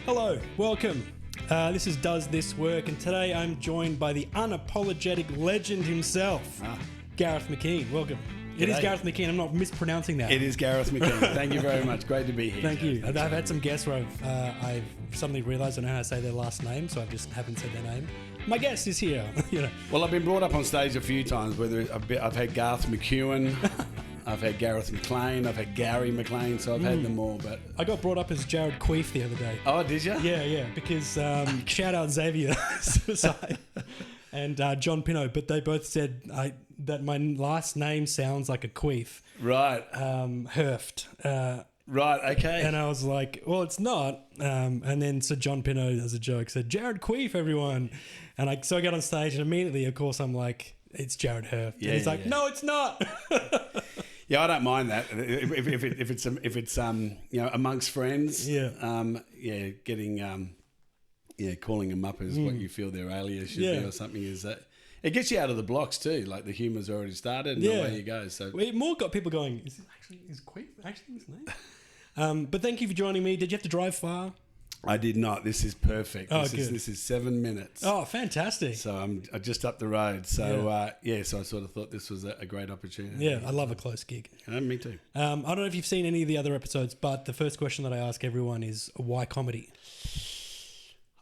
Hello, welcome. This is Does This Work, and today I'm joined by the unapologetic legend himself, Gareth Mckean. Welcome. It is Gareth Mckean. I'm not mispronouncing that. It is Gareth Mckean. Thank you very much. Great to be here. Thank you. I've had some guests where I've suddenly realised I know how to say their last name, so I just haven't said their name. My guest is here. Well, I've been brought up on stage a few times. I've had Gareth Mckean, I've had Gareth McLean, I've had Gary McLean, so I've had them all. But I got brought up as Jared Queef the other day. Oh, did you? Yeah, because shout out Xavier and John Pino, but they both said that my last name sounds like a queef. Right. Herft. Right, okay. And I was like, well, it's not. And then so John Pino, as a joke, said, Jared Queef, everyone. And so I got on stage and immediately, of course, I'm like, it's Jared Herft. Yeah, and he's like, no, it's not. Yeah, I don't mind that if it's amongst friends. Yeah. Getting calling them up as what you feel their alias should be or something is that it gets you out of the blocks too. Like the humour's already started and away you go. So it more got people going. Is Queef actually his name? But thank you for joining me. Did you have to drive far? I did not. This is perfect. This is 7 minutes. Oh, fantastic. So I'm just up the road. So, so I sort of thought this was a great opportunity. Yeah, I love a close gig. Me too. I don't know if you've seen any of the other episodes, but the first question that I ask everyone is, why comedy?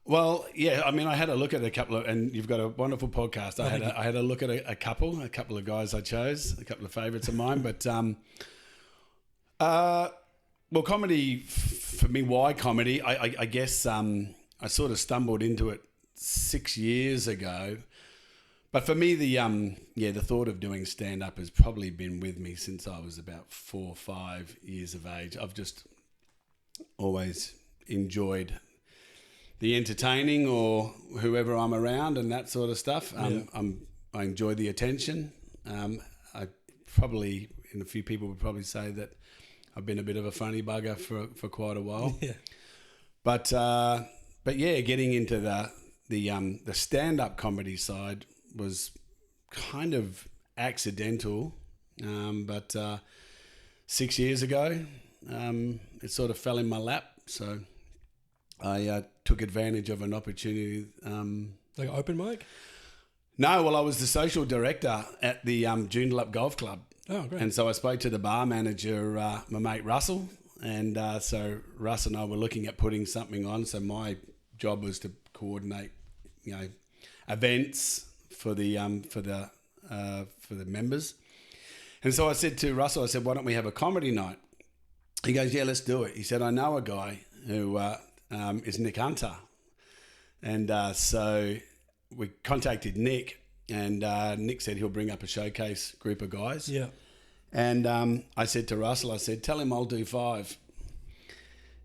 Well, yeah, I mean, I had a look at a couple of, and you've got a wonderful podcast. I had a look at a couple of guys I chose, a couple of favourites of mine, but well, comedy, for me, why comedy? I guess I sort of stumbled into it 6 years ago. But for me, the thought of doing stand-up has probably been with me since I was about 4 or 5 years of age. I've just always enjoyed the entertaining or whoever I'm around and that sort of stuff. I enjoy the attention. I probably, and a few people would probably say that I've been a bit of a funny bugger for quite a while. Yeah. But getting into the stand-up comedy side was kind of accidental. But 6 years ago, it sort of fell in my lap. So I took advantage of an opportunity. Like open mic? No, well, I was the social director at the Joondalup Golf Club. Oh, great. And so I spoke to the bar manager, my mate Russell, and so Russ and I were looking at putting something on. So my job was to coordinate, events for the members. And so I said to Russell, why don't we have a comedy night? He goes, yeah, let's do it. He said, I know a guy who is Nick Hunter. And so we contacted Nick, and Nick said he'll bring up a showcase group of guys. Yeah. And I said to Russell, tell him I'll do 5.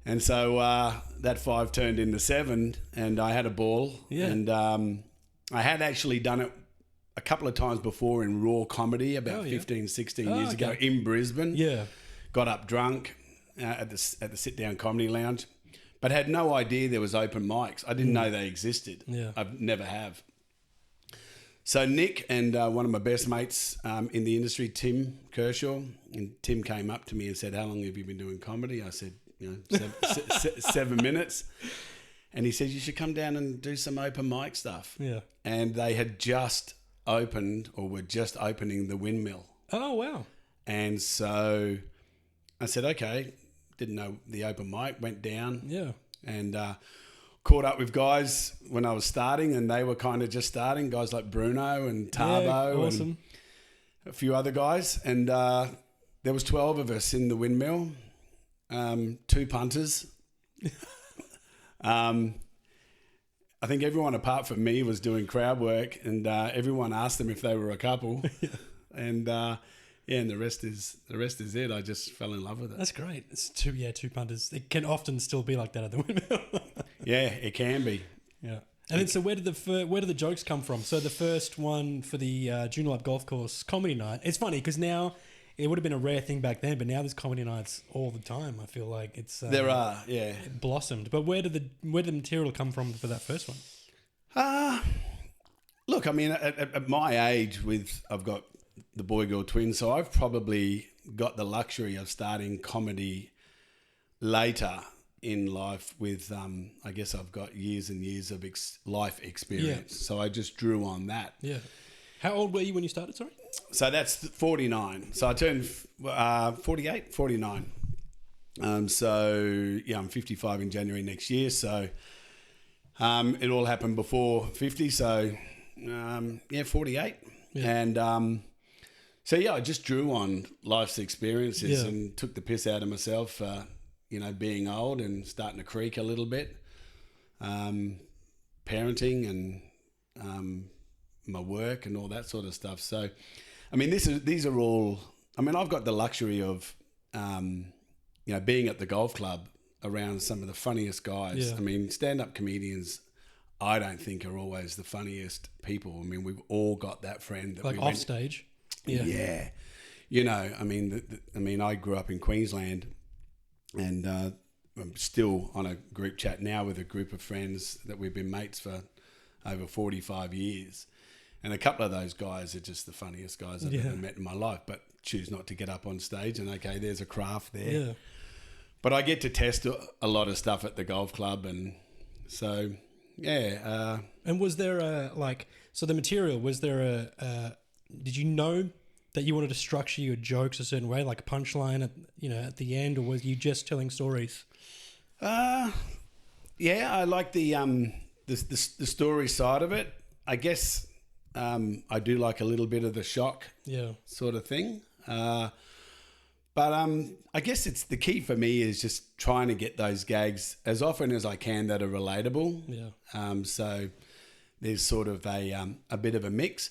And so that 5 turned into 7, and I had a ball. Yeah. And I had actually done it a couple of times before in raw comedy about 15, 16 years ago in Brisbane. Yeah. Got up drunk at the sit-down comedy lounge, but had no idea there was open mics. I didn't know they existed. Yeah. I've never have. So Nick and one of my best mates in the industry, Tim Kershaw, and Tim came up to me and said, how long have you been doing comedy? I said, 7 minutes. And he said, you should come down and do some open mic stuff. Yeah. And they had just opened or were just opening the Windmill. Oh, wow. And so I said, okay, didn't know the open mic, went down. Yeah. And caught up with guys when I was starting, and they were kind of just starting, guys like Bruno and Tarbo and a few other guys. And there was 12 of us in the Windmill, 2 punters. I think everyone apart from me was doing crowd work, and everyone asked them if they were a couple. And and the rest is it. I just fell in love with it. That's great. It's 2 punters. It can often still be like that at the Windmill. Yeah, it can be. Yeah. And then, so where did the jokes come from? So the first one for the Joondalup Golf Course comedy night. It's funny because now it would have been a rare thing back then, but now there's comedy nights all the time. I feel like it's there are, yeah, it blossomed. But where did the material come from for that first one? Look, I mean, at my age, I've got the boy-girl twins, so I've probably got the luxury of starting comedy later in life with, I guess I've got years and years of life experience. Yeah. So I just drew on that. Yeah. How old were you when you started, sorry? So that's 49. So I turned 48, 49. So, yeah, I'm 55 in January next year. So it all happened before 50. So, 48. Yeah. And so, yeah, I just drew on life's experiences and took the piss out of myself for, being old and starting to creak a little bit. Parenting and my work and all that sort of stuff. So, I mean, these are all... I mean, I've got the luxury of... being at the golf club around some of the funniest guys. Yeah. I mean, stand-up comedians, I don't think are always the funniest people. I mean, we've all got that friend that Like off stage. Yeah. Yeah. I mean, I grew up in Queensland, and I'm still on a group chat now with a group of friends that we've been mates for over 45 years. And a couple of those guys are just the funniest guys I've ever met in my life, but choose not to get up on stage. And okay, there's a craft there. Yeah. But I get to test a lot of stuff at the golf club. And so, yeah. And was there so the material, was there did you know that you wanted to structure your jokes a certain way, like a punchline at the end, or was you just telling stories? Yeah, I like the story side of it. I guess I do like a little bit of the shock sort of thing. But I guess it's the key for me is just trying to get those gags as often as I can that are relatable. Yeah. So there's sort of a bit of a mix.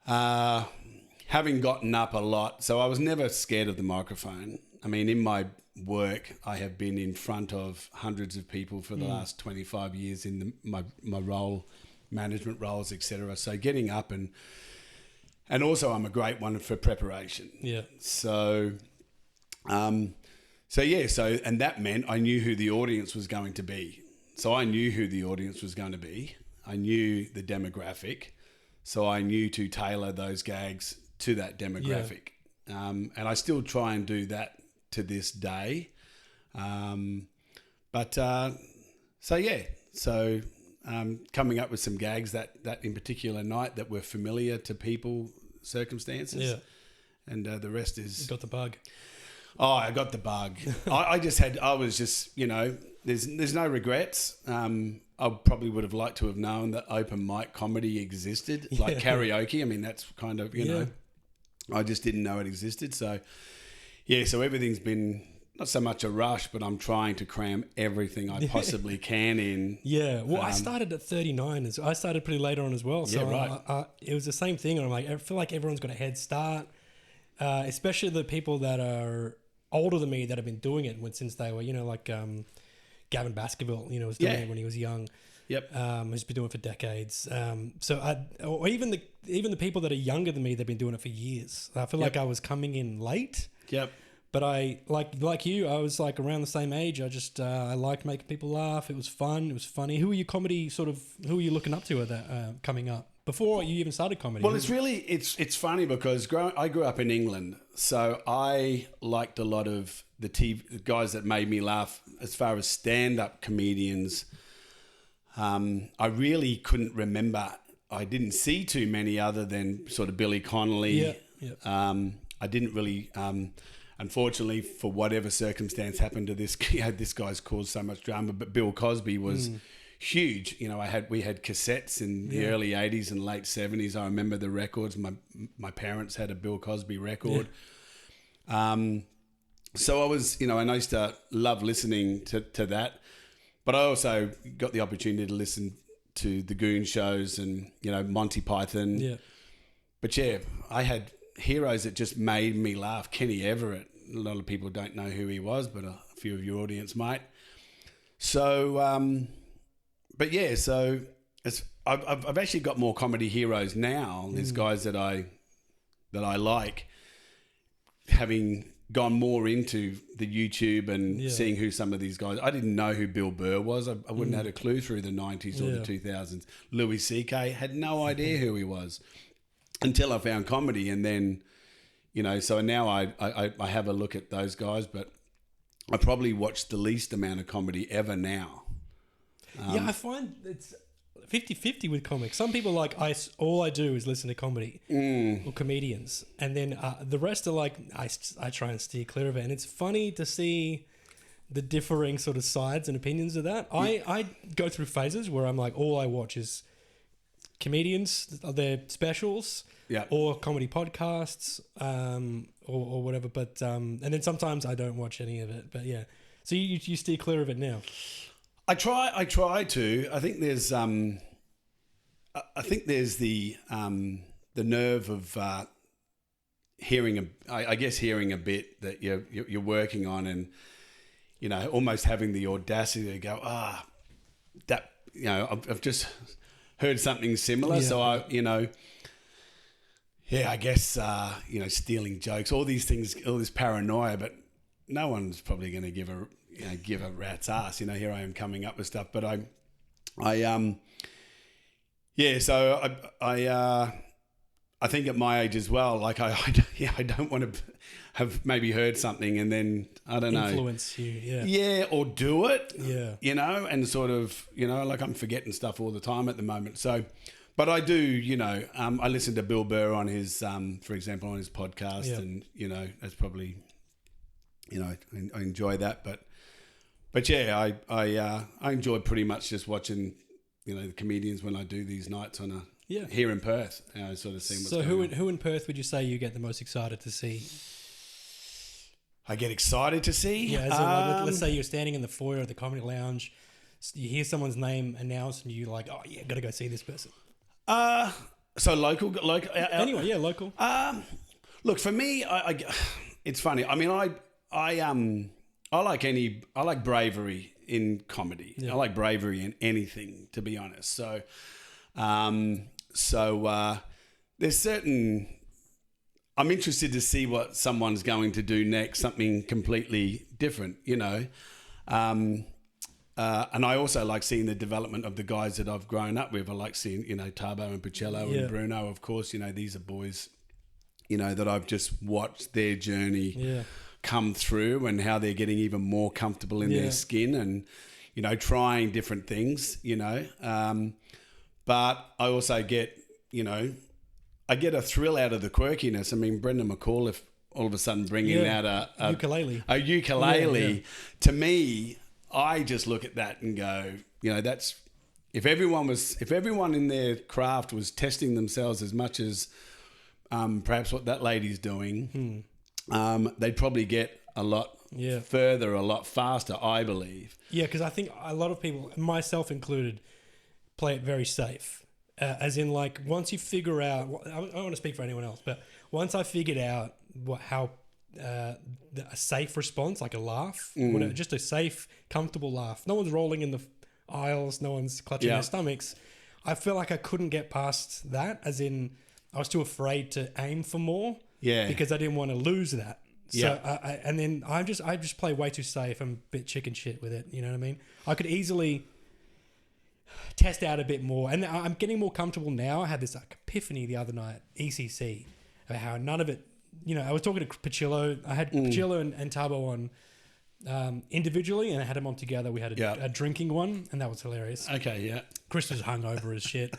Having gotten up a lot, so I was never scared of the microphone. I mean, in my work, I have been in front of hundreds of people for the last 25 years in my role, management roles, etc. So getting up and also I'm a great one for preparation. Yeah. So and that meant I knew who the audience was going to be. So I knew who the audience was going to be. I knew the demographic. So I knew to tailor those gags to that demographic. Yeah. And I still try and do that to this day. Coming up with some gags that in particular night that were familiar to people, circumstances. Yeah. And the rest is... You got the bug. Oh, I got the bug. There's no regrets. I probably would have liked to have known that open mic comedy existed, like karaoke. I mean, that's kind of, I just didn't know it existed. So, so everything's been not so much a rush, but I'm trying to cram everything I possibly can in. Yeah. Well, I started at 39. I started pretty later on as well. So right. It was the same thing. And I'm like, I feel like everyone's got a head start, especially the people that are older than me that have been doing it since they were, like Gavin Baskerville, was doing it when he was young. Yep. He's been doing it for decades. Or even the people that are younger than me, they've been doing it for years. I feel like I was coming in late. Yep. But I like you, I was like around the same age. I liked making people laugh. It was fun. It was funny. Who were you looking up to at that coming up before you even started comedy? Well, it's funny because I grew up in England, so I liked a lot of the guys that made me laugh as far as stand-up comedians. I really couldn't remember. I didn't see too many other than sort of Billy Connolly. Yeah. I didn't really... Unfortunately, for whatever circumstance happened to this, this guy's caused so much drama. But Bill Cosby was huge. We had cassettes in the early '80s and late '70s. I remember the records. My parents had a Bill Cosby record. Yeah. So I was, and I used to love listening to that. But I also got the opportunity to listen to the Goon shows and Monty Python. Yeah. But I had heroes that just made me laugh. Kenny Everett. A lot of people don't know who he was, but a few of your audience might. So, I've actually got more comedy heroes now. There's guys that I like, having gone more into the YouTube and seeing who some of these guys. I didn't know who Bill Burr was. I wouldn't have had a clue through the 90s or the 2000s. Louis C.K. had no idea who he was until I found comedy, and then. So now I have a look at those guys, but I probably watch the least amount of comedy ever now. Yeah, I find it's 50-50 with comics. Some people like, all I do is listen to comedy or comedians. And then the rest are like, I try and steer clear of it. And it's funny to see the differing sort of sides and opinions of that. I go through phases where I'm like, all I watch is comedians, their specials, or comedy podcasts, or whatever. But and then sometimes I don't watch any of it. But yeah, so you steer clear of it now. I try to. I think there's the nerve of hearing a bit that you're working on, and almost having the audacity to go, that I've just heard something similar, so I guess stealing jokes, all these things, all this paranoia, but no one's probably going to give a rat's ass. Here I am coming up with stuff, but I think at my age as well, like I don't want to have maybe heard something and then I don't know, influence you, or do it, and sort of like I'm forgetting stuff all the time at the moment. So, but I do, I listen to Bill Burr on his, for example, on his podcast, and that's probably, I enjoy that, but yeah, I enjoy pretty much just watching, the comedians when I do these nights on a. Yeah, here in Perth, sort of seeing what's going on. So who in Perth would you say you get the most excited to see? I get excited to see? Yeah, let's say you're standing in the foyer of the Comedy Lounge, you hear someone's name announced and you're like, oh yeah, got to go see this person. So local? Anyway, yeah, local. Look, for me, it's funny. I mean, I like bravery in comedy. Yeah. I like bravery in anything, to be honest. So... there's certain... I'm interested to see what someone's going to do next, something completely different, and I also like seeing the development of the guys that I've grown up with. I like seeing, Tabo and Pacello and Bruno, of course. These are boys, that I've just watched their journey come through and how they're getting even more comfortable in their skin and, trying different things, But I also get, I get a thrill out of the quirkiness. I mean, Brendan McCauliffe all of a sudden bringing out a ukulele. To me, I just look at that and go, that's if everyone in their craft was testing themselves as much as perhaps what that lady's doing, they'd probably get a lot further, a lot faster, I believe. Yeah, because I think a lot of people, myself included, play it very safe, as in like once you figure out, I don't want to speak for anyone else, but once I figured out how a safe response, like a laugh, whatever, just a safe, comfortable laugh. No one's rolling in the aisles, no one's clutching their stomachs. I felt like I couldn't get past that, as in I was too afraid to aim for more, because I didn't want to lose that. So and then I just play way too safe. I'm a bit chicken shit with it. You know what I mean? I could easily test out a bit more, and I'm getting more comfortable now. I had this epiphany the other night, ECC, about how none of it. I was talking to Pacello. I had Pacello and Tabo on individually, and I had them on together. We had a drinking one, and that was hilarious. Okay, yeah. Chris was hungover as shit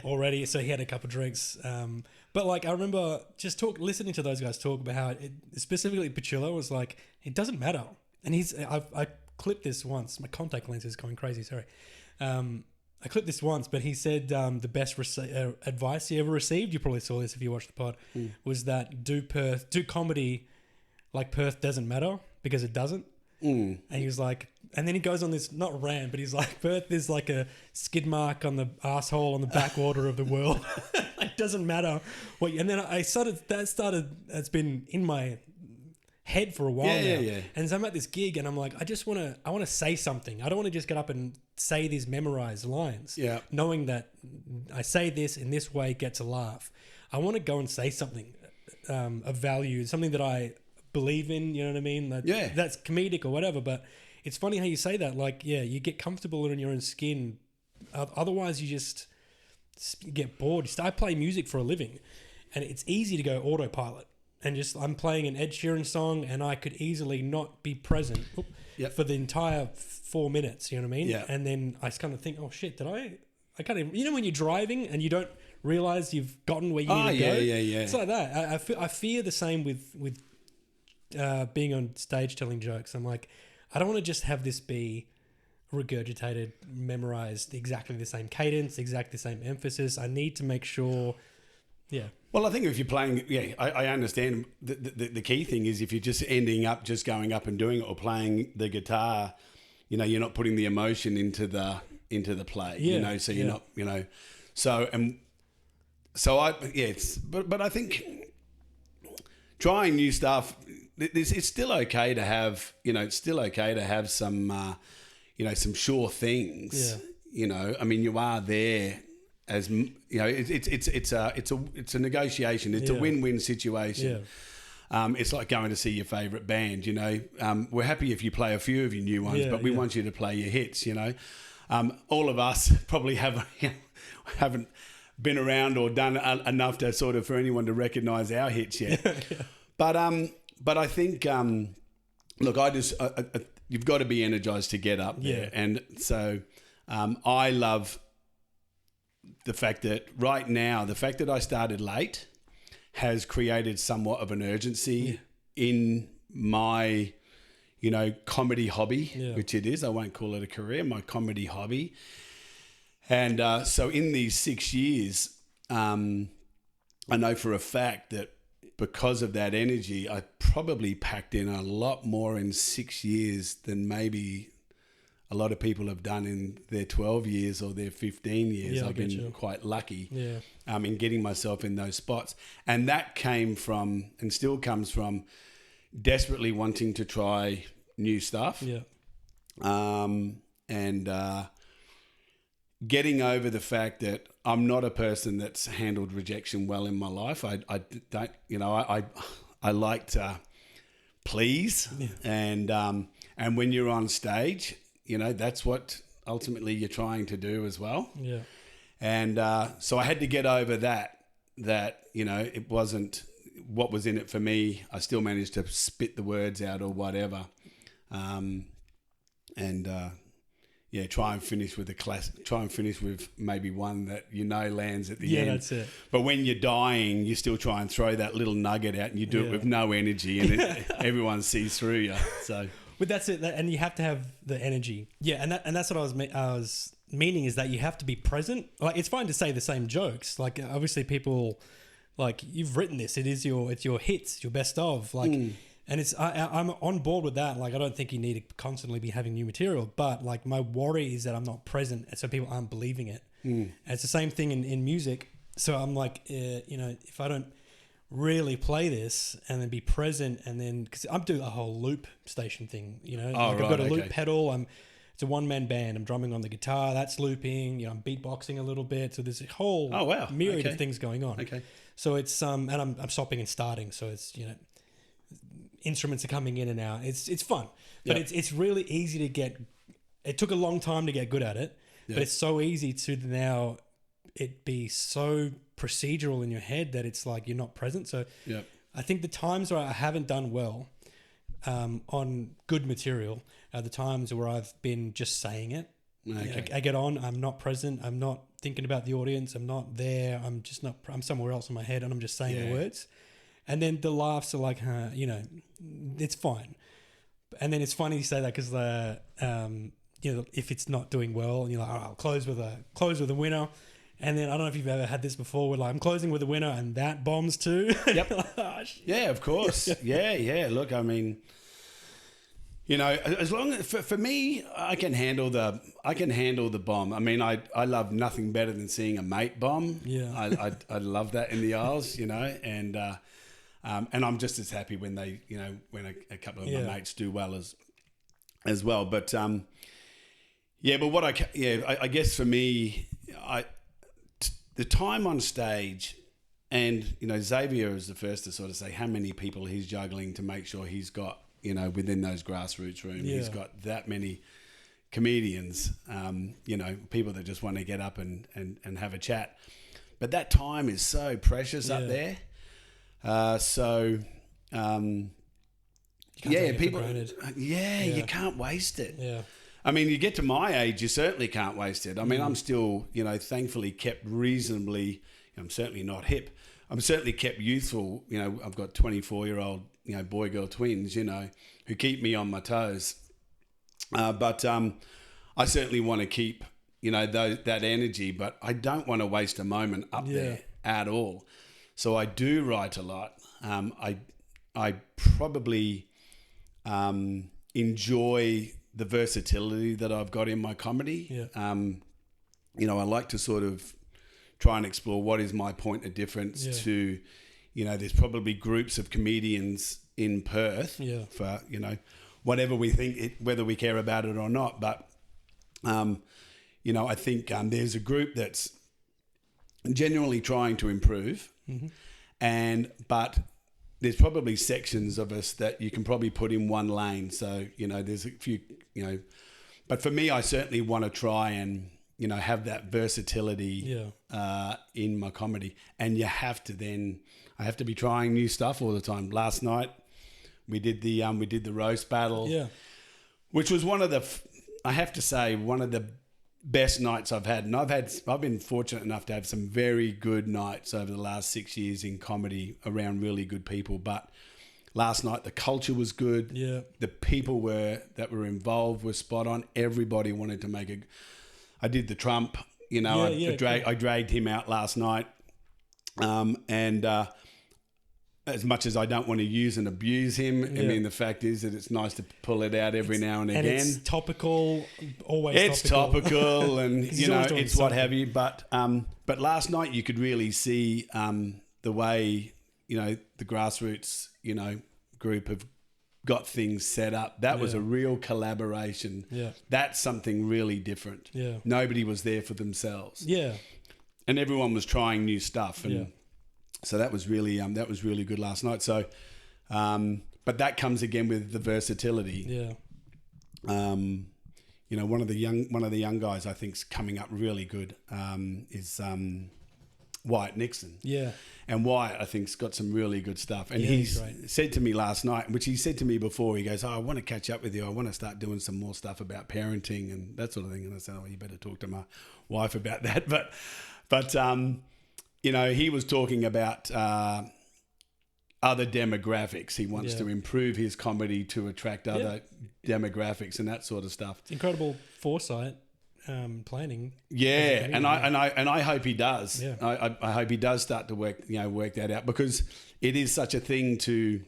already, so he had a couple of drinks. But like I remember just listening to those guys talk about how specifically Pacello was like, it doesn't matter, and I clipped this once. My contact lens is going crazy. Sorry. I clipped this once, but he said the best advice he ever received, you probably saw this if you watched the pod, was that do comedy like Perth doesn't matter, because it doesn't. And he was like, and then he goes on this, not rant, but he's like, Perth is like a skid mark on the asshole on the backwater of the world. It doesn't matter and then it's been in my head for a while now. And so I'm at this gig and I'm like, I want to say something. I don't want to just get up and say these memorized lines. Knowing that I say this in this way gets a laugh. I want to go and say something of value, something that I believe in, you know what I mean? That's comedic or whatever, but it's funny how you say that. Like, you get comfortable in your own skin. Otherwise you just get bored. I play music for a living and it's easy to go autopilot. and just I'm playing an Ed Sheeran song and I could easily not be present for the entire 4 minutes, you know what I mean? Yeah. And then I kind of think, oh shit, did I can't even, you know, when you're driving and you don't realize you've gotten where you need to go? Yeah. It's like that. I fear the same with being on stage telling jokes. I'm like, I don't want to just have this be regurgitated, memorized, exactly the same cadence, exactly the same emphasis. I need to make sure, Well, I think if you're playing, I understand. The key thing is if you're just ending up just going up and doing it or playing the guitar, you know, you're not putting the emotion into the play. You know, so you're not, you know, but I think trying new stuff. It's still okay to have, you know, some, you know, some sure things. Yeah. You know, I mean, you are there. As you know, it's a negotiation. It's a win-win situation. It's like going to see your favourite band. You know, we're happy if you play a few of your new ones, but we want you to play your hits. You know, all of us probably haven't been around or done enough to sort of for anyone to recognise our hits yet. But I think look, you've got to be energised to get up there, and so I love the fact that right now, the fact that I started late has created somewhat of an urgency in my, you know, comedy hobby, which it is. I won't call it a career, my comedy hobby. And so in these 6 years, I know for a fact that because of that energy, I probably packed in a lot more in 6 years than maybe a lot of people have done in their 12 years or their 15 years. I've been quite lucky in getting myself in those spots. And that came from, and still comes from, desperately wanting to try new stuff. And getting over the fact that I'm not a person that's handled rejection well in my life. I don't, you know, I like to please. And when you're on stage, you know, that's what ultimately you're trying to do as well. And so I had to get over that, you know, it wasn't what was in it for me. I still managed to spit the words out or whatever. Try and finish with a classic. Try and finish with maybe one that you know lands at the end. That's it. But when you're dying, you still try and throw that little nugget out, and you do it with no energy, and everyone sees through you. So, but that's it. And you have to have the energy. And that's what I was meaning is that you have to be present. Like it's fine to say the same jokes. Like obviously people, like you've written this. It's your hits, your best of. Like. And I'm on board with that. Like, I don't think you need to constantly be having new material, but like my worry is that I'm not present, and so people aren't believing it. And it's the same thing in music. So I'm like, you know, if I don't really play this and then be present, and then because I'm doing a whole loop station thing, you know, I've got a loop pedal. It's a one-man band. I'm drumming on the guitar. That's looping. You know, I'm beatboxing a little bit. So there's a whole myriad of things going on. So it's and I'm stopping and starting. So it's, you know, instruments are coming in and out. It's fun, but it's really easy to get. It took a long time to get good at it, but it's so easy to now it be so procedural in your head that it's like you're not present. So I think the times where I haven't done well on good material are the times where I've been just saying it. I get on. I'm not present. I'm not thinking about the audience. I'm not there. I'm just not. I'm somewhere else in my head, and I'm just saying the words. And then the laughs are like, you know, it's fine. And then it's funny you say that because you know, if it's not doing well, and you're like, I'll close with a winner. And then I don't know if you've ever had this before, where like I'm closing with a winner and that bombs too. Yeah, of course. Yeah. Look, I mean, you know, as long as for me, I can handle the bomb. I mean, I love nothing better than seeing a mate bomb. I love that in the aisles, you know, and I'm just as happy when they, you know, when a couple of my mates do well as well. But but what I guess for me, the time on stage, and you know, Xavier is the first to sort of say how many people he's juggling to make sure he's got, you know, within those grassroots rooms, he's got that many comedians, you know, people that just want to get up and have a chat. But that time is so precious up there. So You can't take it people. for granted. You can't waste it. Yeah. I mean, you get to my age, you certainly can't waste it. I mean, I'm still, thankfully kept reasonably. I'm certainly not hip. I'm certainly kept youthful. I've got 24-year-old, boy girl twins. Who keep me on my toes. But I certainly want to keep, that energy. But I don't want to waste a moment up there at all. So I do write a lot. I probably enjoy the versatility that I've got in my comedy. Yeah. I like to sort of try and explore what is my point of difference to, there's probably groups of comedians in Perth for, whatever we think, whether we care about it or not. But, I think there's a group that's genuinely trying to improve but there's probably sections of us that you can probably put in one lane. So, there's a few, but for me, I certainly want to try and, have that versatility in my comedy. And I have to be trying new stuff all the time. Last night we did the roast battle, which was I have to say, one of the best nights I've had. And I've been fortunate enough to have some very good nights over the last 6 years in comedy around really good people. But last night the culture was good. Yeah. The people that were involved were spot on. Everybody wanted to make I did the Trump, I dragged him out last night. And as much as I don't want to use and abuse him, I mean, the fact is that it's nice to pull it out every now and again. It's topical, always it's topical and, it's what have you. But last night you could really see the way, the grassroots, group have got things set up. That was a real collaboration. Yeah. That's something really different. Yeah. Nobody was there for themselves. Yeah. And everyone was trying new stuff. And so that was really good last night. So, but that comes again with the versatility. Yeah. One of the young guys I think's coming up really good is Wyatt Nixon. Yeah. And Wyatt, I think, has got some really good stuff. And he's said to me last night, which he said to me before, he goes, I want to catch up with you. I want to start doing some more stuff about parenting and that sort of thing. And I said, you better talk to my wife about that. But he was talking about other demographics. He wants to improve his comedy to attract other demographics and that sort of stuff. It's incredible foresight. Planning. Yeah, and I hope he does. Yeah. I hope he does start to work that out, because it is such a thing to.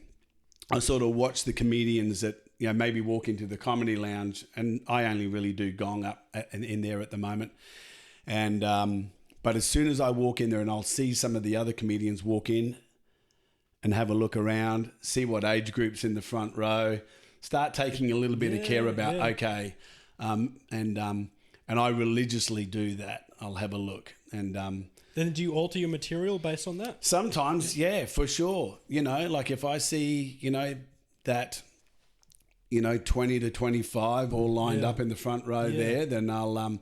I sort of watch the comedians that maybe walk into the comedy lounge, and I only really do Gong up in there at the moment, and but as soon as I walk in there and I'll see some of the other comedians walk in, and have a look around, see what age groups in the front row, start taking a little bit of care about and I religiously do that. I'll have a look. And then do you alter your material based on that? Sometimes, yeah, for sure. Like if I see, that, 20 to 25 all lined up in the front row there, then I'll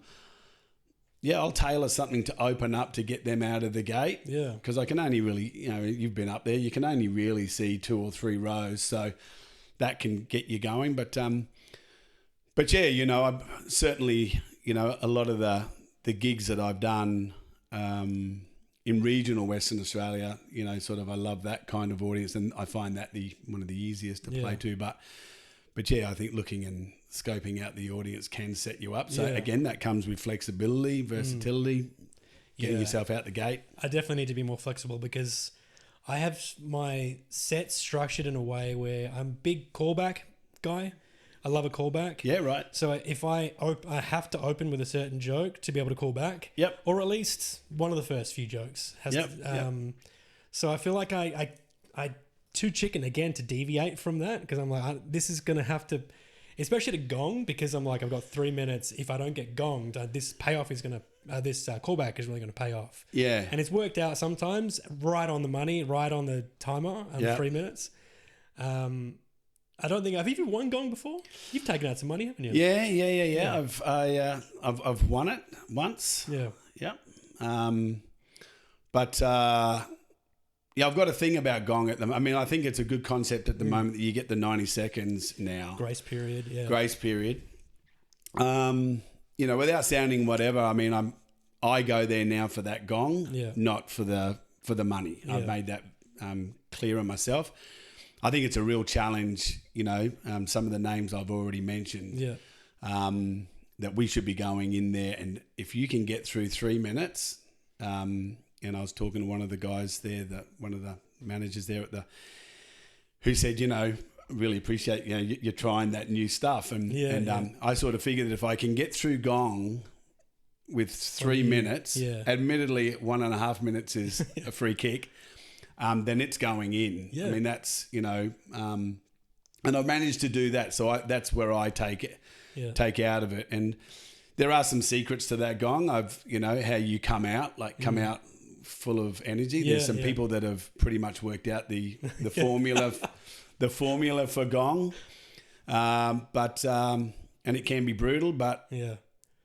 tailor something to open up to get them out of the gate. Yeah. Because I can only really, you've been up there, you can only really see 2 or 3 rows. So that can get you going. But yeah, I'm certainly... a lot of the gigs that I've done in regional Western Australia, sort of I love that kind of audience, and I find that one of the easiest to play to. But yeah, I think looking and scoping out the audience can set you up. So again, that comes with flexibility, versatility, getting yourself out the gate. I definitely need to be more flexible, because I have my set structured in a way where I'm a big callback guy. I love a callback. Yeah, right. So if I have to open with a certain joke to be able to call back. Yep. Or at least one of the first few jokes has. So I feel like I too chicken again to deviate from that, because I'm like, this is gonna have to, especially to gong, because I'm like, I've got 3 minutes. If I don't get gonged, this payoff is gonna this callback is really gonna pay off. Yeah. And it's worked out sometimes right on the money, right on the timer, 3 minutes. I don't think I've even won gong before. You've taken out some money, haven't you? Yeah. I've won it once. Yeah. But Yeah, I've got a thing about gong at them. I mean, I think it's a good concept at the moment that you get the 90 seconds now. Grace period, yeah. Grace period. You know, without sounding whatever, I mean, I go there now for that gong, not for the money. Yeah. I've made that clearer myself. I think it's a real challenge, you know, some of the names I've already mentioned, that we should be going in there. And if you can get through 3 minutes, and I was talking to one of the guys there, one of the managers there who said, you know, really appreciate, you know, you're trying that new stuff. And I sort of figured that if I can get through gong with 3 minutes, admittedly 1.5 minutes is a free kick, then it's going in. I mean, that's, you know, and I've managed to do that. So that's where I take out of it. And there are some secrets to that gong. You know, how you come out full of energy. There's some people that have pretty much worked out the formula, the formula for gong. But and it can be brutal, but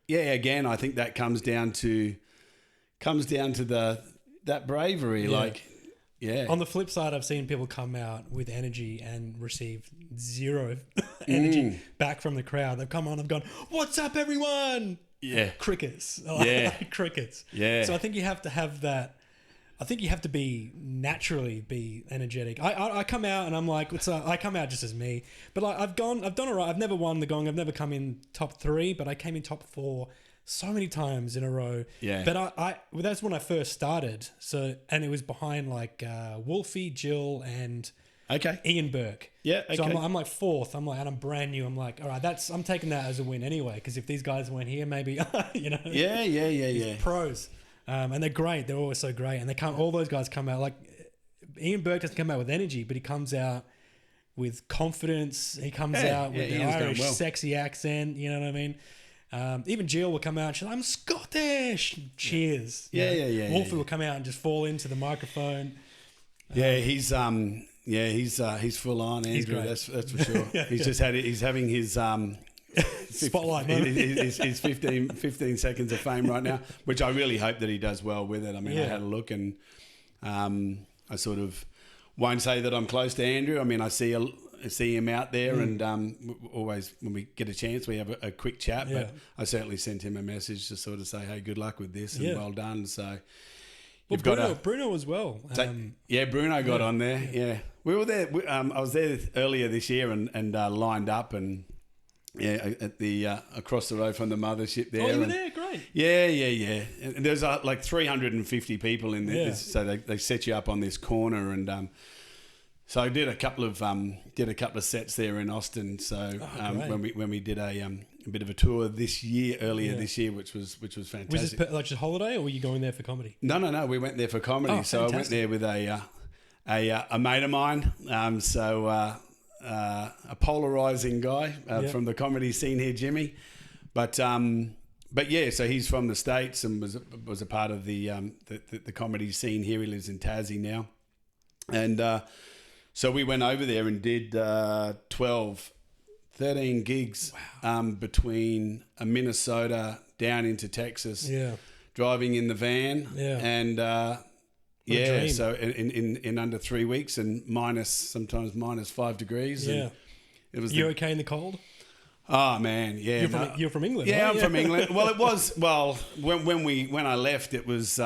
again, I think that comes down to that bravery. On the flip side, I've seen people come out with energy and receive zero energy back from the crowd. They've come on, they've gone, "What's up, everyone?" Yeah. Crickets. Crickets. Yeah. So I think you have to have that. I think you have to naturally be energetic. I come out and I'm like, I come out just as me. But like I've done all right. I've never won the gong. I've never come in top 3, but I came in top 4 so many times in a row. Yeah. But that's when I first started. So, and it was behind like Wolfie, Jill, and Ian Burke. Yeah. Okay. So I'm like 4th. I'm like, and I'm brand new. I'm like, all right, I'm taking that as a win anyway. Because if these guys weren't here, maybe you know. Yeah. Pros. And they're great. They're always so great. And all those guys come out like Ian Burke doesn't come out with energy, but he comes out with confidence. He comes out with the Irish sexy accent. You know what I mean? Even Jill will come out and she's like, "I'm Scottish." Cheers. Yeah. Wolfie will come out and just fall into the microphone. He's full on, Andrew. That's for sure. He's having his spotlight moment. He's 15 seconds of fame right now, which I really hope that he does well with it. I mean, I had a look and I sort of won't say that I'm close to Andrew. I mean, I see him out there and always when we get a chance, we have a quick chat. But I certainly sent him a message to sort of say, "Hey, good luck with this and well done." So Bruno as well. Bruno got on there. Yeah, we were there. I was there earlier this year and lined up and at the across the road from the mothership there. Oh, you were there? Great. Yeah. And there's like 350 people in there, so they set you up on this corner and. So I did a couple of sets there in Austin. So when we did a bit of a tour this year, this year, which was fantastic. Was this like just a holiday, or were you going there for comedy? No. We went there for comedy. Oh, so fantastic. I went there with a mate of mine. A polarizing guy from the comedy scene here, Jimmy. But yeah, so he's from the States and was a part of the comedy scene here. He lives in Tassie now, and. So we went over there and did 13 gigs between Minnesota down into Texas, driving in the van, and so in under 3 weeks and sometimes minus 5 degrees. And it was. You okay in the cold? Oh man, yeah. You're from England. Yeah, right? I'm from England. Well, it was. Well, when I left, it was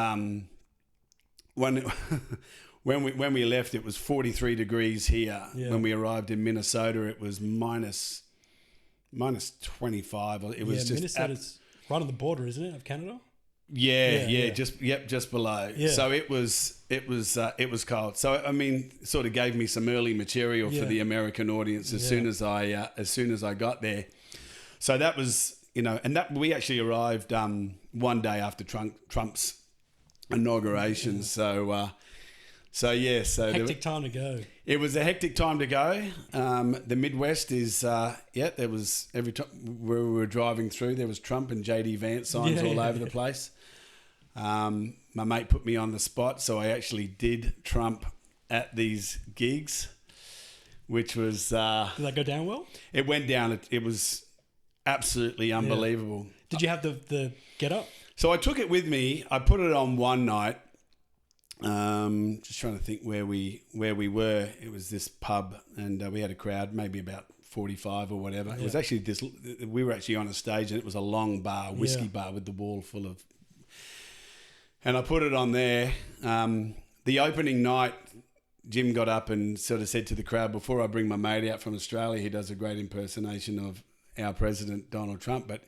When we left, it was 43 degrees here. Yeah. When we arrived in Minnesota, it was minus 25. It was just Minnesota's right on the border, isn't it, of Canada? Yeah. Just below. Yeah. So it was cold. So I mean, sort of gave me some early material for the American audience as soon as I got there. So that was, and that we actually arrived one day after Trump's inauguration. So hectic time to go. It was a hectic time to go. The Midwest is there was every time where we were driving through, there was Trump and JD Vance signs all over the place. My mate put me on the spot, so I actually did Trump at these gigs, which was did that go down well? It went down. It was absolutely unbelievable. Did you have the get up? So I took it with me. I put it on one night. Just trying to think where we were. It was this pub, and we had a crowd, maybe about 45 or whatever. Yeah. It was actually this. We were actually on a stage, and it was a long bar, whiskey bar, with the wall full of. And I put it on there. The opening night, Jim got up and sort of said to the crowd, before I bring my mate out from Australia, he does a great impersonation of our president, Donald Trump, but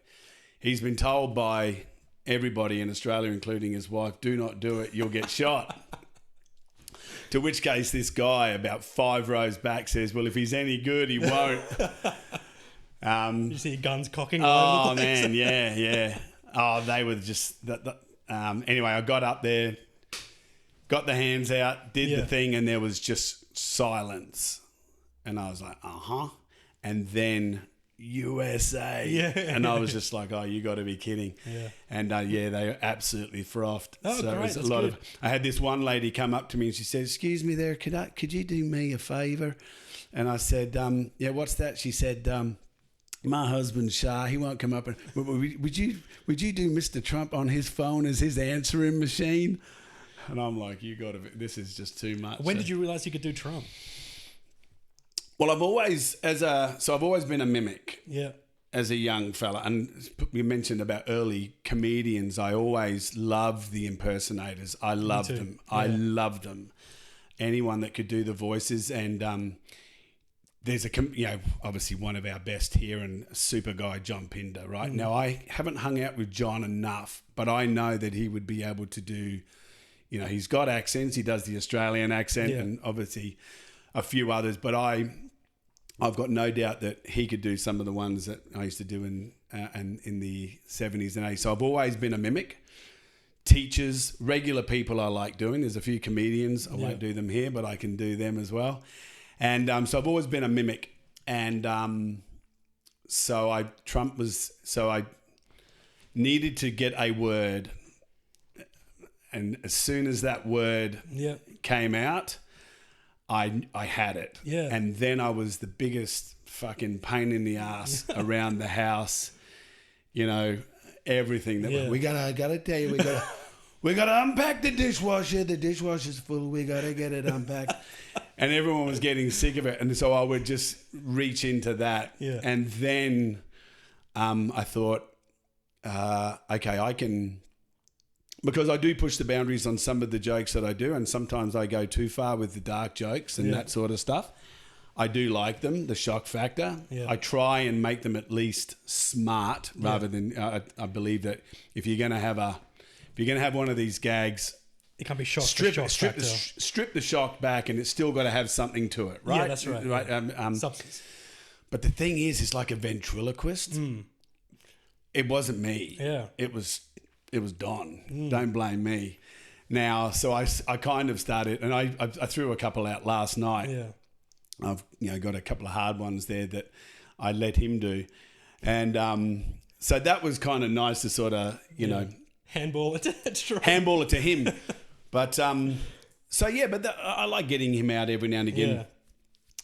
he's been told by everybody in Australia, including his wife, do not do it, you'll get shot. To which case this guy about 5 rows back says, well, if he's any good, he won't. You see guns cocking all Oh, over the place. man, yeah. Oh, they were just... anyway, I got up there, got the hands out, did the thing, and there was just silence. And I was like, uh-huh. And then... USA. Yeah. And I was just like, oh, you got to be kidding. Yeah. And they absolutely frothed. Oh, so great. it was That's a lot good. of. I had this one lady come up to me and she said, excuse me there, could you do me a favour? And I said, yeah, what's that? She said, my husband's shy, he won't come up. And would you do Mr. Trump on his phone as his answering machine? And I'm like, you got to, this is just too much. When did you realise you could do Trump? Well, I've always been a mimic. Yeah. As a young fella, and you mentioned about early comedians, I always loved the impersonators. I loved them. Yeah. I loved them. Anyone that could do the voices, and there's obviously one of our best here, and super guy John Pinder. Right now, I haven't hung out with John enough, but I know that he would be able to do. He's got accents. He does the Australian accent, and obviously a few others, but I've got no doubt that he could do some of the ones that I used to do in the 70s and 80s. So I've always been a mimic. Teachers, regular people I like doing. There's a few comedians. I won't do them here, but I can do them as well. And so I've always been a mimic. And so I needed to get a word. And as soon as that word came out, I had it. Yeah. And then I was the biggest fucking pain in the ass around the house. Everything that I gotta tell you, we gotta unpack the dishwasher. The dishwasher's full. We gotta get it unpacked. And everyone was getting sick of it. And so I would just reach into that. Yeah. And then I thought, okay, I can. Because I do push the boundaries on some of the jokes that I do, and sometimes I go too far with the dark jokes and that sort of stuff. I do like them, the shock factor. Yeah. I try and make them at least smart rather than. I believe that if you're going to have one of these gags, it can be shock. Strip the shock back, and it's still got to have something to it, right? Yeah, that's right. Right. Substance. But the thing is, it's like a ventriloquist. It wasn't me. Yeah. It was Don. Don't blame me. Now, so I kind of started, and I threw a couple out last night. Yeah. I've got a couple of hard ones there that I let him do, and so that was kind of nice to sort of handball it to him. But I like getting him out every now and again. Yeah.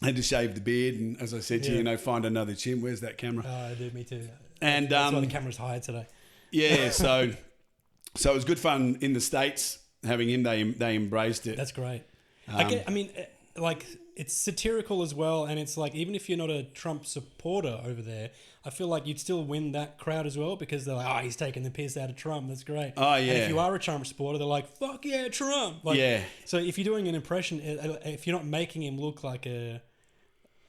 I had to shave the beard, and as I said to you, find another chin. Where's that camera? Oh, dude, me too. And that's why the camera's hired today. Yeah, so it was good fun in the States having him. They embraced it. That's great. It's satirical as well, and it's like, even if you're not a Trump supporter over there, I feel like you'd still win that crowd as well, because they're like, oh, he's taking the piss out of Trump. That's great. Oh, yeah. And if you are a Trump supporter, they're like, fuck yeah, Trump. So if you're doing an impression, if you're not making him look like a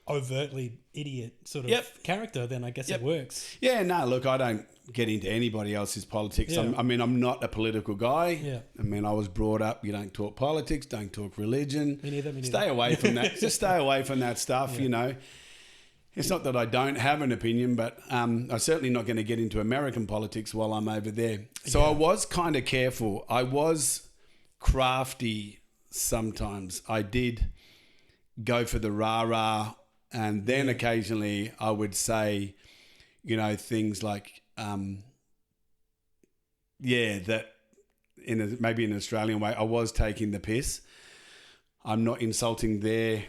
overtly idiot sort of character, then I guess it works. Yeah, no, look, I don't get into anybody else's politics. Yeah. I'm not a political guy. Yeah. I was brought up, you don't talk politics, don't talk religion. Me neither. Stay away from that. Just stay away from that stuff, It's not that I don't have an opinion, but I'm certainly not going to get into American politics while I'm over there. So I was kind of careful. I was crafty sometimes. I did go for the rah-rah, and then occasionally I would say, things like, that maybe in an Australian way, I was taking the piss. I'm not insulting their,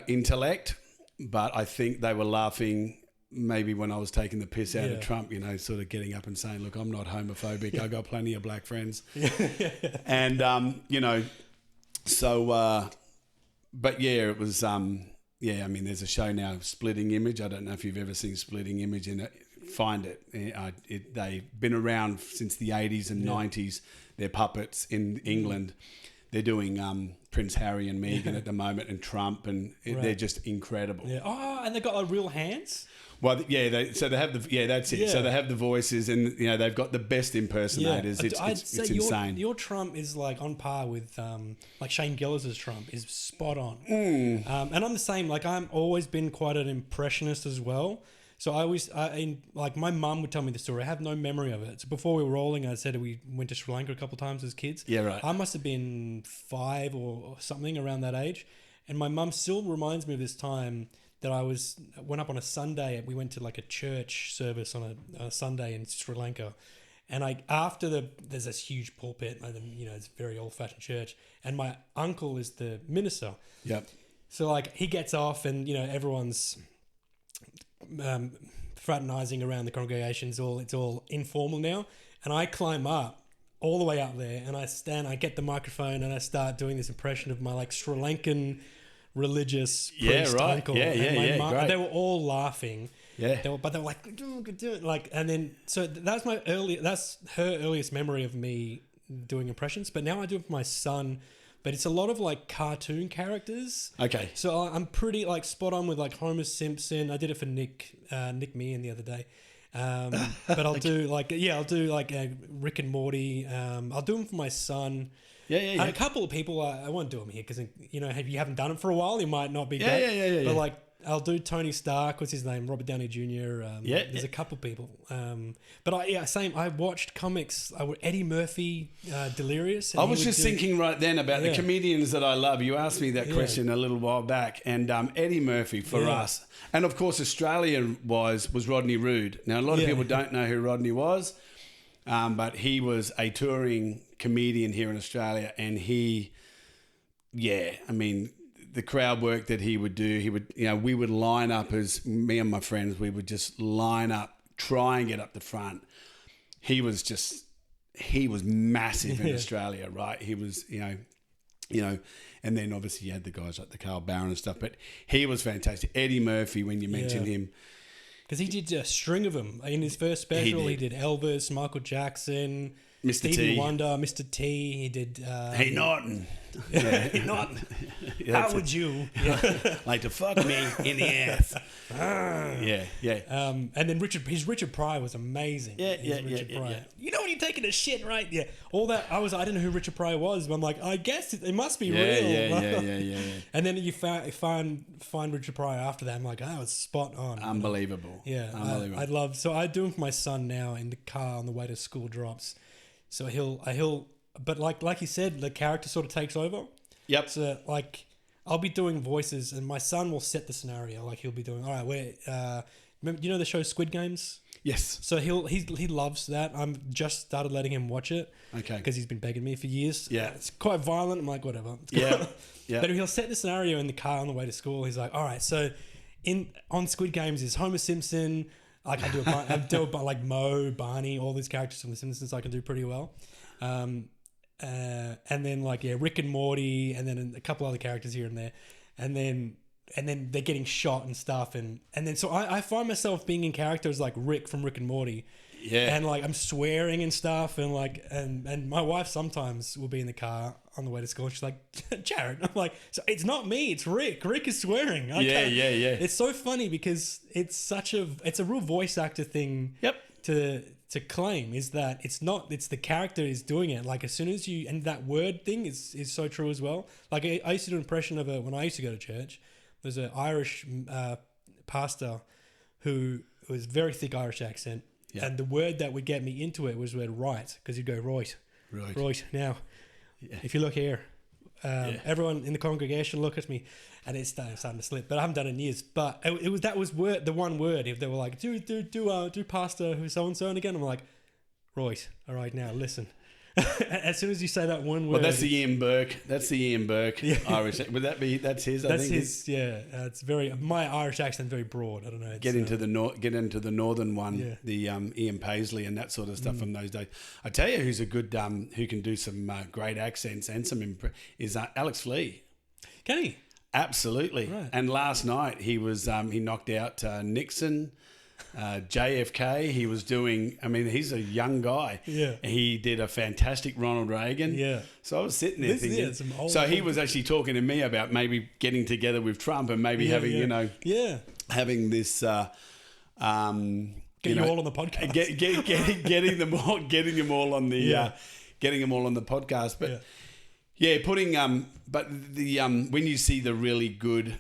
intellect, but I think they were laughing maybe when I was taking the piss out of Trump, sort of getting up and saying, look, I'm not homophobic. I got plenty of black friends. And, So, but yeah, it was. Yeah, I mean, there's a show now, Splitting Image. I don't know if you've ever seen Splitting Image. Find it. They've been around since the 80s and 90s. They're puppets in England. They're doing Prince Harry and Meghan at the moment, and Trump, and they're just incredible. Yeah. Oh, and they've got like real hands. Well, yeah, they have that's it. Yeah. So they have the voices, and they've got the best impersonators. Yeah. It's insane. Your Trump is like on par with like Shane Gillis' Trump is spot on. Mm. And I'm the same. Like I'm always been quite an impressionist as well. So like my mum would tell me the story. I have no memory of it. So before we were rolling, I said we went to Sri Lanka a couple of times as kids. Yeah, right. I must have been 5 or something around that age, and my mum still reminds me of this time that I went up on a Sunday. We went to like a church service on a Sunday in Sri Lanka, and there's this huge pulpit, and it's a very old fashioned church, and my uncle is the minister. Yep. So like he gets off, and everyone's fraternizing around the congregation. It's all informal now, and I climb up all the way up there, and I get the microphone, and I start doing this impression of my like Sri Lankan religious priest uncle. And my mum, they were all laughing. Yeah. But they were like, do it. Like, and then, so that's her earliest memory of me doing impressions. But now I do it for my son, but it's a lot of like cartoon characters. Okay. So I'm pretty like spot on with like Homer Simpson. I did it for Nick Meehan the other day. But I'll do like Rick and Morty. I'll do them for my son. Yeah. And a couple of people, I won't do them here because, if you haven't done it for a while, you might not be great. Yeah. But like, I'll do Tony Stark, what's his name? Robert Downey Jr. There's a couple of people. But I watched comics. Eddie Murphy, Delirious. I was just thinking right then about the comedians that I love. You asked me that question a little while back. And Eddie Murphy for us. And of course, Australian was Rodney Roode. Now, a lot of people don't know who Rodney was. But he was a touring comedian here in Australia, and the crowd work that he would do, we would line up as me and my friends, we would just line up, try and get up the front. He was massive in Australia, right? He was, and then obviously you had the guys like the Carl Barron and stuff, but he was fantastic. Eddie Murphy, when you mentioned him. Because he did a string of them. In his first special, he did Elvis, Michael Jackson, Mr. Stevie T. Wonder, Mr. T. He did... Hey, Norton. Hey, Norton. How would you... like to fuck me in the ass. Yeah. And then Richard Pryor was amazing. Richard Pryor. Yeah. You know when you're taking a shit, right? Yeah. All that... I didn't know who Richard Pryor was, but I'm like, I guess it must be real. Yeah. And then you find Richard Pryor after that. I'm like, it's spot on. Unbelievable. Yeah. Unbelievable. So I do them for my son now in the car on the way to school drops. So he'll, but like you said, the character sort of takes over. Yep. So like, I'll be doing voices, and my son will set the scenario. Like he'll be doing, all right, remember the show Squid Games? Yes. So he loves that. I'm just started letting him watch it. Okay. Because he's been begging me for years. Yeah. It's quite violent. I'm like, whatever. Yeah. But he'll set the scenario in the car on the way to school. He's like, all right, so on Squid Games is Homer Simpson. Like I do like Mo, Barney, all these characters from The Simpsons I can do pretty well. And then Rick and Morty, and then a couple other characters here and there. And then they're getting shot and stuff. And then so I find myself being in characters like Rick from Rick and Morty. Yeah. And like I'm swearing and stuff, and like and my wife sometimes will be in the car on the way to school, and she's like, Jared. I'm like, so it's not me, it's Rick. Rick is swearing. Yeah. It's so funny because it's a real voice actor thing. Yep. To claim is that it's the character is doing it. Like as soon as and that word thing is so true as well. Like I used to do an impression of when I used to go to church. There's an Irish pastor who was very thick Irish accent. Yeah. And the word that would get me into it was the word right, because you'd go, right. Now, if you look here, everyone in the congregation look at me, and it's starting to slip. But I haven't done it in years. But that was the one word. If they were like, do pastor who's so and so, and again, I'm like, right, all right, now listen. As soon as you say that one word. Well, that's the Ian Burke. That's the Ian Burke Irish. Would that be? That's his. That's his. Yeah, it's very. My Irish accent very broad. I don't know. Get into the northern one. The Ian Paisley and that sort of stuff from those days. I tell you, who's a good who can do some great accents and some is Alex Flea. Can he? Absolutely. Right. And last night he was he knocked out Nixon. JFK, he was doing. I mean, he's a young guy. Yeah, he did a fantastic Ronald Reagan. Yeah, so I was sitting there thinking. So he was actually talking to me about maybe getting together with Trump and maybe having having this. Get you all on the podcast. Getting them all on the getting them all on the podcast. But putting but the when you see the really good,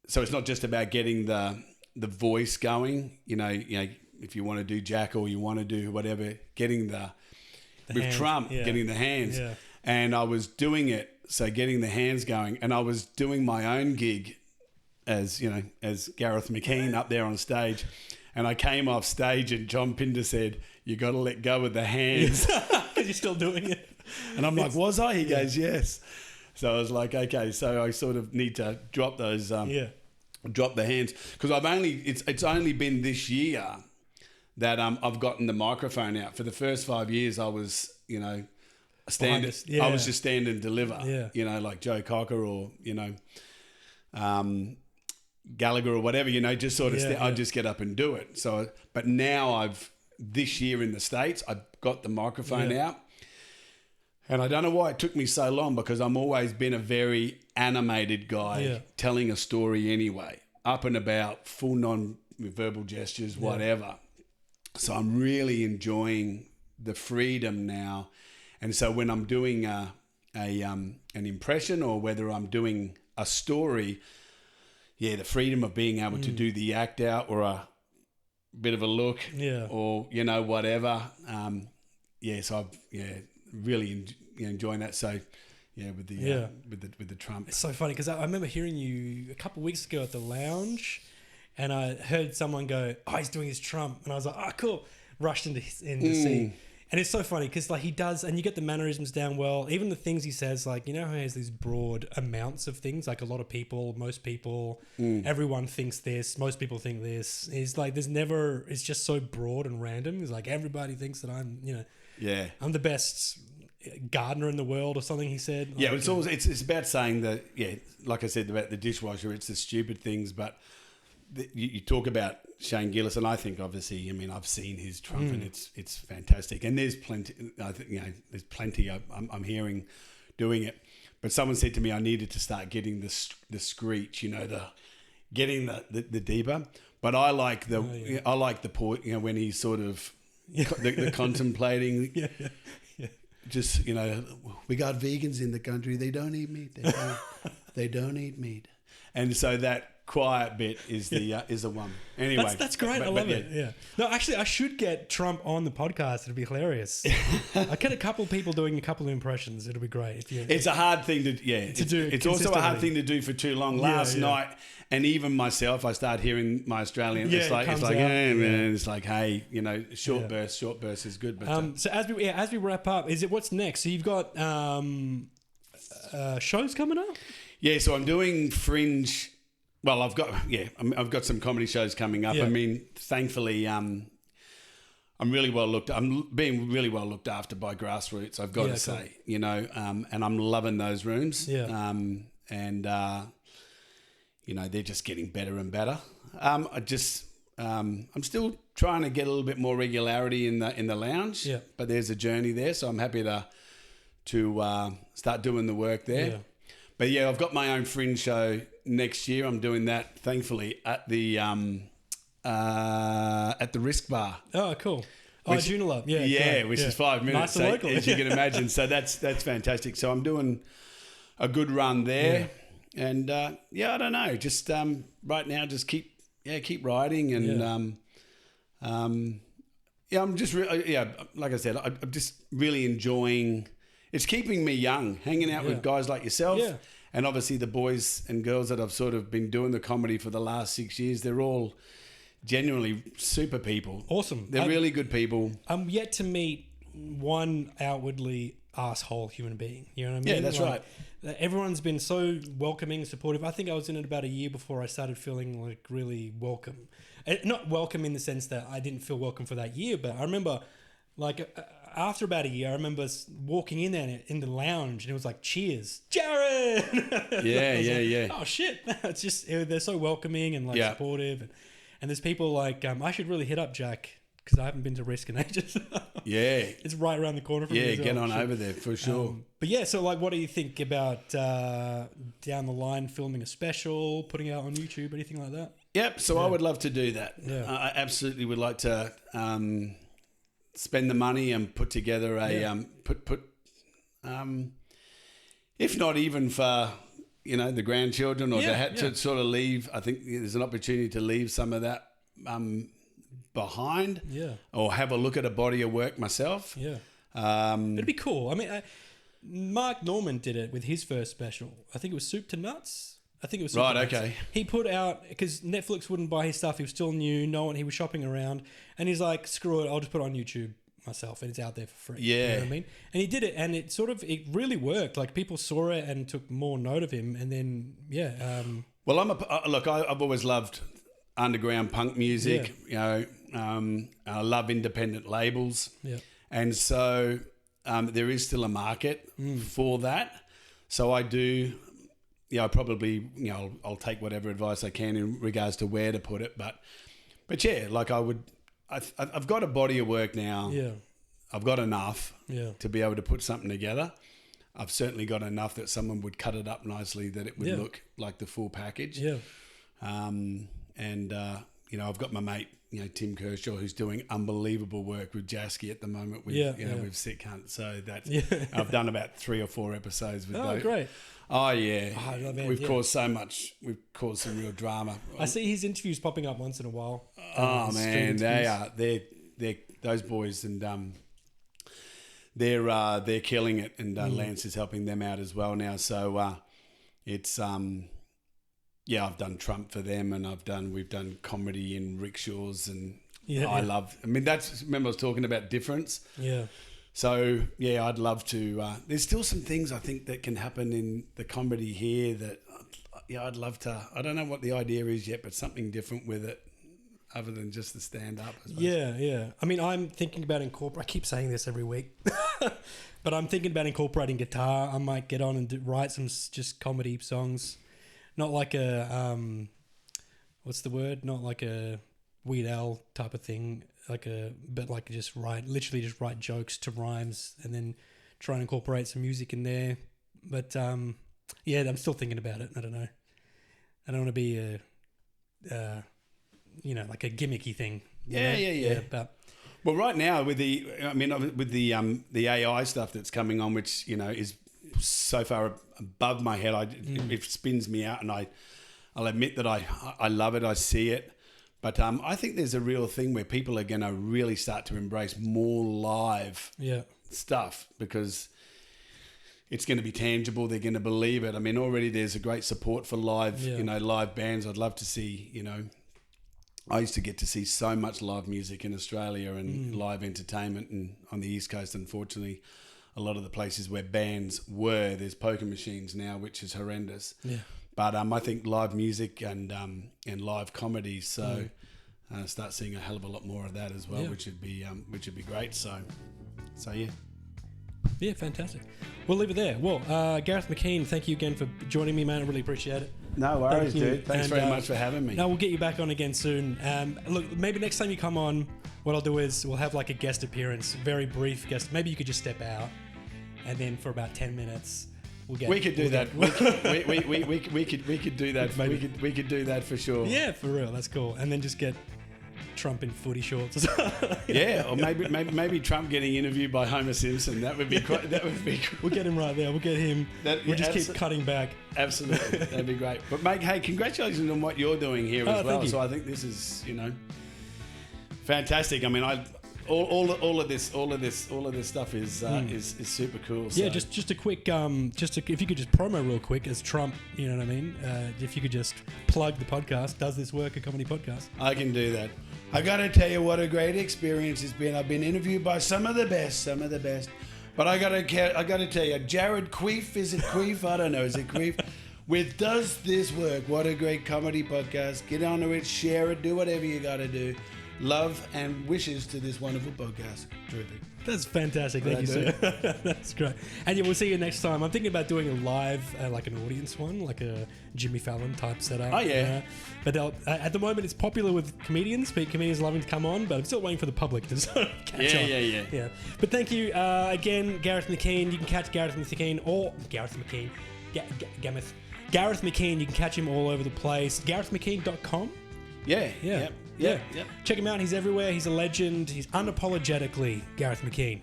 so it's not just about getting the voice going, you know, if you want to do Jack or you want to do whatever, getting the with hands, Trump, getting the hands. Yeah. And I was doing it, so getting the hands going, and I was doing my own gig as Gareth Mckean up there on stage. And I came off stage and John Pinder said, "You got to let go of the hands." Because you're still doing it. And I'm like, was I? He goes, yes. So I was like, okay, so I sort of need to drop those drop the hands, because it's only been this year that I've gotten the microphone out. For the first 5 years I was I was just stand and deliver, like Joe Cocker or Gallagher or whatever, just sort of I'd just get up and do it. So but now this year in the States I've got the microphone out, and I don't know why it took me so long, because I'm always been a very animated guy, telling a story anyway, up and about, full non-verbal gestures, whatever. So I'm really enjoying the freedom now. And so when I'm doing an impression, or whether I'm doing a story, the freedom of being able to do the act out or a bit of a look, or whatever. So I've really enjoying that. So with the Trump, it's so funny because I remember hearing you a couple of weeks ago at the lounge, and I heard someone go, "Oh, he's doing his Trump," and I was like, "Oh, cool!" Rushed in to see, and it's so funny because he does, and you get the mannerisms down well. Even the things he says, how he has these broad amounts of things. Like a lot of people, most people, everyone thinks this. Most people think this. It's like there's never. It's just so broad and random. It's like everybody thinks that I'm I'm the best gardener in the world or something, he said. It's always it's about saying that, like I said about the dishwasher, it's the stupid things, but you talk about Shane Gillis, and I think obviously, I've seen his Trump and it's fantastic, and there's plenty. I think there's plenty I'm hearing doing it, but someone said to me I needed to start getting the screech, getting the deeper. But I like I like the point, when he's sort of the contemplating. Just, we got vegans in the country. They don't eat meat. They don't eat meat. And so that quiet bit is the one. Anyway. That's great. I love it. Yeah. No, actually, I should get Trump on the podcast. It'd be hilarious. I get a couple of people doing a couple of impressions. It'll be great. It's a hard thing to do. It's also a hard thing to do for too long. Last night, and even myself, I start hearing my Australian. It's like, hey, short burst is good. But so as we wrap up, what's next? So you've got shows coming up. Yeah, so I'm doing Fringe. Well, I've got some comedy shows coming up. Yeah. Thankfully, I'm being really well looked after by Grassroots, I've got to say, and I'm loving those rooms. Yeah. They're just getting better and better. I'm still trying to get a little bit more regularity in the lounge. Yeah. But there's a journey there, so I'm happy to start doing the work there. Yeah. But I've got my own Fringe show next year. I'm doing that, thankfully, at the Risk Bar. Oh, cool. Joondalup. Which is 5 minutes, nice and local. As you can imagine. So that's fantastic. So I'm doing a good run there, and I don't know. Just right now, just keep riding, and I'm just like I said, I'm just really enjoying. It's keeping me young, hanging out with guys like yourself. Yeah. And obviously the boys and girls that I've sort of been doing the comedy for the last 6 years, they're all genuinely super people. Awesome. They're really good people. I'm yet to meet one outwardly asshole human being. You know what I mean? Yeah, that's right. Everyone's been so welcoming, supportive. I think I was in it about a year before I started feeling like really welcome. Not welcome in the sense that I didn't feel welcome for that year, but I remember like after about a year, I remember walking in there in the lounge and it was like, cheers, Jared! Yeah. Oh shit. It's just, they're so welcoming and like supportive. And there's people like, I should really hit up Jack because I haven't been to Risk in ages. Yeah. It's right around the corner from me. Yeah, get on over there for sure. But yeah, so like, what do you think about down the line filming a special, putting it out on YouTube, anything like that? Yep, so I would love to do that. Yeah. I absolutely would like to spend the money and put together a if not even for the grandchildren or to sort of leave. I think there's an opportunity to leave some of that behind. Yeah. Or have a look at a body of work myself. Yeah. It'd be cool. I mean, Mark Norman did it with his first special. I think it was Soup to Nuts. I think it was Soup to Nuts. Okay. He put out, because Netflix wouldn't buy his stuff. He was still new. He was shopping around. And he's like, screw it. I'll just put it on YouTube myself. And it's out there for free. Yeah. You know what I mean? And he did it. And it really worked. Like people saw it and took more note of him. And then, Well, I've always loved underground punk music. Yeah. I love independent labels. Yeah. And so there is still a market for that. So I do, I probably, I'll take whatever advice I can in regards to where to put it. But yeah, like I've got a body of work now. Yeah. I've got enough to be able to put something together. I've certainly got enough that someone would cut it up nicely, that it would look like the full package. Yeah. I've got my mate, Tim Kershaw, who's doing unbelievable work with Jasky at the moment with, with Sick Hunt. So that's, I've done about 3 or 4 episodes with those. Oh, great. Oh, yeah. Oh, man, we've caused so much. We've caused some real drama. I see his interviews popping up once in a while. Oh, man. They're those boys, and they're killing it. And Lance is helping them out as well now. So it's... I've done Trump for them, and we've done comedy in rickshaws, and remember I was talking about difference. Yeah. So I'd love to. There's still some things I think that can happen in the comedy here that I'd love to. I don't know what the idea is yet, but something different with it, other than just the stand up. Yeah. I mean, I'm thinking about I keep saying this every week, but I'm thinking about incorporating guitar. I might get on and write some just comedy songs. Not like a, what's the word? Not like a Weird Al type of thing. Literally just write jokes to rhymes and then try and incorporate some music in there. But, I'm still thinking about it. I don't know. I don't want to be like a gimmicky thing. Yeah. But well, right now with the AI stuff that's coming on, which, is so far above my head, it spins me out, and I'll admit that I love it, I see it, but I think there's a real thing where people are going to really start to embrace more live stuff, because it's going to be tangible. They're going to believe it. I mean, already there's a great support for live live bands. I'd love to see, I used to get to see so much live music in Australia and live entertainment, and on the East Coast, unfortunately, a lot of the places where bands were, there's poker machines now, which is horrendous. Yeah. But I think live music and live comedy, so start seeing a hell of a lot more of that as well, which would be great. So yeah. Yeah, fantastic. We'll leave it there. Well, Gareth Mckean, thank you again for joining me, man. I really appreciate it. No worries, dude. Thanks very much for having me. No, we'll get you back on again soon. Look, maybe next time you come on, what I'll do is we'll have like a guest appearance, very brief guest. Maybe you could just step out, and then for about 10 minutes, we could do that. We could do that. We could do that for sure. Yeah, for real. That's cool. And then just get Trump in footy shorts. Or maybe Trump getting interviewed by Homer Simpson. That would be quite. That would be. We'll get him right there. We'll get him. We'll just keep cutting back. Absolutely, that'd be great. But mate, hey, congratulations on what you're doing here as well. So I think this is fantastic. I mean, all of this stuff is super cool. So. Yeah, just a quick, if you could just promo real quick as Trump, you know what I mean? If you could just plug the podcast. Does this work? A comedy podcast? I can do that. I got to tell you what a great experience it's been. I've been interviewed by some of the best. But I got to tell you, Jared Queef, is it Queef? I don't know, is it Queef? With Does This Work? What a great comedy podcast. Get onto it, share it, do whatever you got to do. Love and wishes to this wonderful podcast. Terrific. That's fantastic. Thank you, sir. That's great. And yeah, we'll see you next time. I'm thinking about doing a live, like an audience one, like a Jimmy Fallon type setup. Oh, yeah. But at the moment, it's popular with comedians. Comedians loving to come on, but I'm still waiting for the public to sort of catch on. Yeah. But thank you again, Gareth Mckean. You can catch Gareth Mckean or Gareth Mckean. Gareth Mckean. You can catch him all over the place. GarethMcKean.com. Yeah. Check him out. He's everywhere. He's a legend. He's unapologetically Gareth Mckean.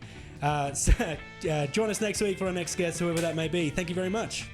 Join us next week for our next guest, whoever that may be. Thank you very much.